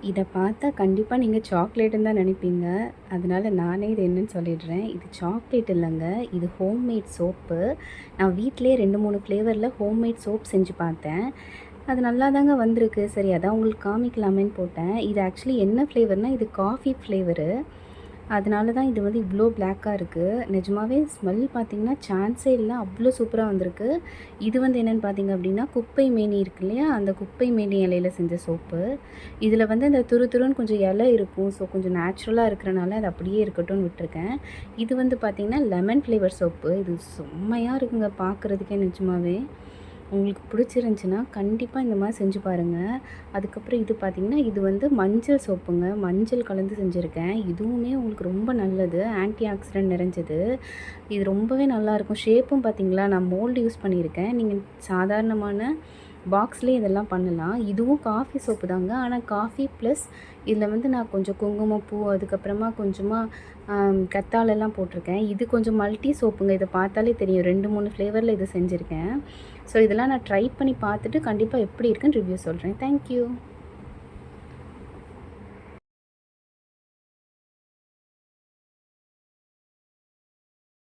இத பார்த்தா கண்டிப்பா நீங்க சாக்லேட்டுன்னு தான் நெனைப்பீங்க. அதனால நானே இது என்னன்னு சொல்லிடுறேன். இது சாக்லேட் இல்லங்க. இது ஹோம்மேட் சோப்பு. நான் வீட்லயே 2, 3 ஃப்ளேவர்ல ஹோம்மேட் சோப் செஞ்சு பார்த்தேன். அது நல்லாதாங்க வந்திருக்கு. சரி அதான் உங்களுக்கு காமிக்கலாமேன்னு போட்டேன். இது ஆக்சுவலி என்ன ஃப்ளேவர்னா, இது காஃபி ஃப்ளேவரு. அதனால தான் இது வந்து இவ்ளோ பிளாக்கா இருக்கு. நிஜமாவே ஸ்மெல் பார்த்தீங்கன்னா, சான்ஸே இல்ல. அவ்ளோ சூப்பரா வந்திருக்கு. இது வந்து என்னன்னு பார்த்தீங்க அப்டின்னா, குப்பை மேனி இருக்கு இல்லையா? அந்த குப்பை மேனி இலையில செஞ்ச சோப்பு. இதில வந்து அந்த துரு துருன்னு கொஞ்சம் இலை இருக்கும். ஸோ கொஞ்சம் நேச்சுரலா இருக்கிறனால அது அப்படியே இருக்கட்டும்னு விட்டுருக்கேன். இது வந்து பார்த்தீங்கன்னா, லெமன் ஃப்ளேவர் சோப்பு. இது செம்மையா இருக்குங்க பார்க்குறதுக்கே நிஜமாவே. உங்களுக்கு பிடிச்சிருந்துச்சுன்னா, கண்டிப்பா இந்த மாரி செஞ்சு பாருங்க. அதுக்கப்புறம் இது பார்த்தீங்கன்னா, இது வந்து மஞ்சள் சோப்புங்க. மஞ்சள் கலந்து செஞ்சுருக்கேன். இதுவுமே உங்களுக்கு ரொம்ப நல்லது. ஆன்டி ஆக்ஸிடென்ட் நிறைஞ்சது. இது ரொம்பவே நல்லாயிருக்கும். ஷேப்பும் பார்த்தீங்களா, நான் மோல்டு யூஸ் பண்ணியிருக்கேன். நீங்க சாதாரணமான பாக்ஸ்லேயே இதெல்லாம் பண்ணலாம். இதுவும் காஃபி சோப்பு தாங்க. ஆனா காஃபி ப்ளஸ் இதில வந்து நான் கொஞ்சம் குங்குமப்பூ, அதுக்கப்புறமா கொஞ்சமா கத்தாழைலாம் போட்டிருக்கேன். இது கொஞ்சம் மல்டி சோப்புங்க. இத பார்த்தாலே தெரியும். 2, 3 ஃப்ளேவர்ல இது செஞ்சிருக்கேன். ஸோ இதெல்லாம் நான் ட்ரை பண்ணி பார்த்துட்டு கண்டிப்பா எப்படி இருக்குன்னு ரிவ்யூ சொல்றேன். Thank you.